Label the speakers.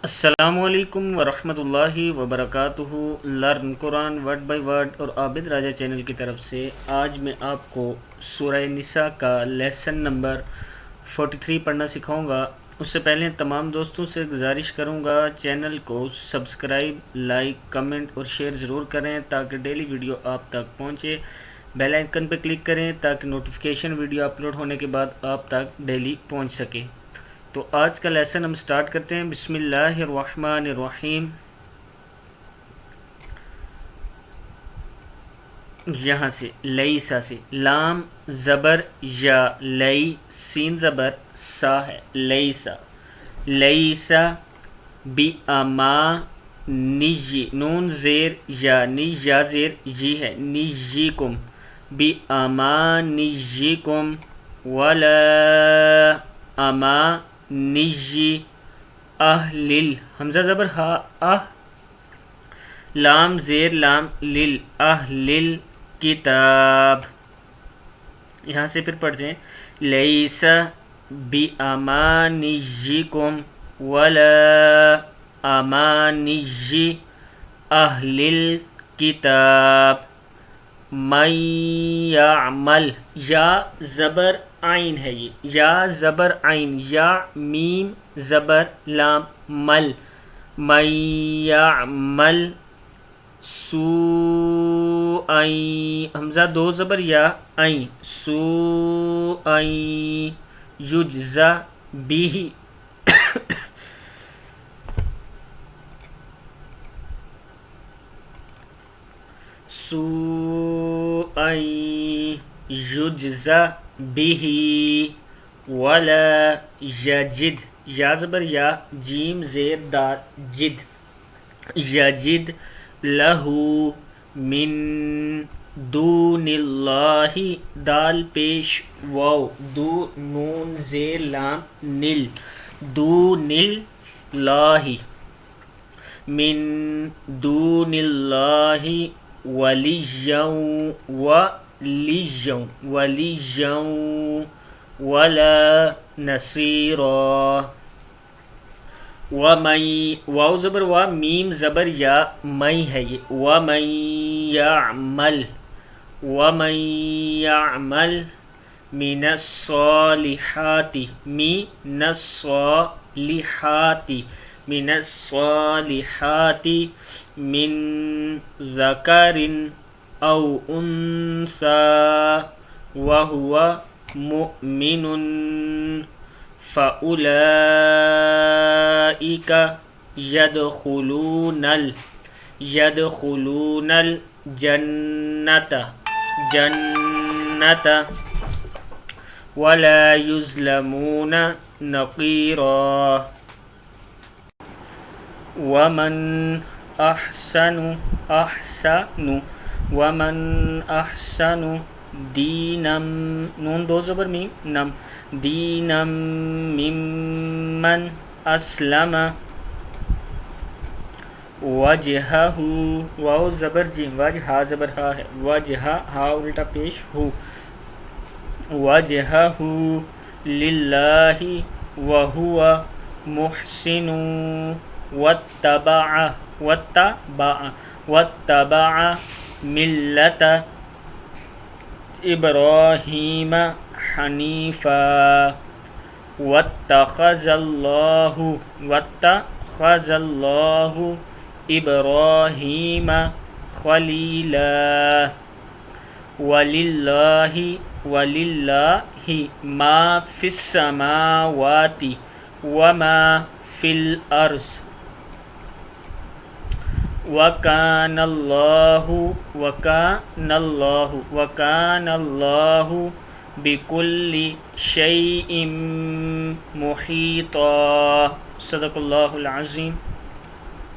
Speaker 1: السلام علیکم ورحمۃ اللہ وبرکاتہ۔ Learn Quran word by word اور عابد راجہ چینل کی طرف سے آج میں آپ کو سورہ نساء کا لیسن نمبر 43 پڑھنا سکھاؤں گا۔ اس سے پہلے تمام دوستوں سے گزارش کروں گا چینل کو سبسکرائب، لائک، کمنٹ اور شیئر ضرور کریں تاکہ ڈیلی ویڈیو آپ تک پہنچے۔ بیل آئیکن پہ کلک کریں تاکہ نوٹیفیکیشن ویڈیو اپلوڈ ہونے کے بعد آپ تک ڈیلی پہنچ سکے۔ تو آج کا لیسن ہم سٹارٹ کرتے ہیں۔ بسم اللہ الرحمن الرحیم۔ یہاں سے لیسا سے لام زبر یا لئی، سین زبر سا ہے، لیسا لیسا بی اما نجی، نون زیر یا نی یا زیر جی ہے، نجیکم بی اما نجیکم ولا اما نجی اہلل، حمزہ زبر ہا، لام زیر لام لل، اہلل کتاب۔ یہاں سے پھر پڑھتے ہیں لیسا بی امانیکم ولا امانیی اہلل کتاب من یعمل، یا زبر عین ہے، یہ یا زبر عین، یا میم زبر لام مل، من یعمل سوءا، حمزہ دو زبر یا عین، سوءا یجزا بھی، سوءا یجزا بھی ولا یجد، یا زبر یا جیم زیر دال جد، یجد لہو من دون اللہ، دال پیش واو، دو نون زیر لام نل، دون اللہ، من دون اللہ ولیجا ولیجا ولا نصیرا، ومن، واو زبر وا، میم زبر یا، مئی ہے یہ، ومن یعمل، ومن یعمل من الصالحات، من الصالحات، من الصالحات من ذکر او انثى وهو مؤمن فأولئك يدخلون الجنة ولا يظلمون نقيرا، ومن أحسن دینا، نون دو زبر میم نم، دینا ممن اسلم وجہہ، واو زبر جیم، وجہ زبر ہا ہے، وجہ ہا الٹا پیش ہو، وجہہ للہ وہو محسن واتبع ملت ابراہیم حنیفا واتخذ اللہ ابراہیم خلیلا، وللہ ما فی السماوات وما فی الارض وکان اللہ بکل شیء محیطا، صدق اللہ العظیم۔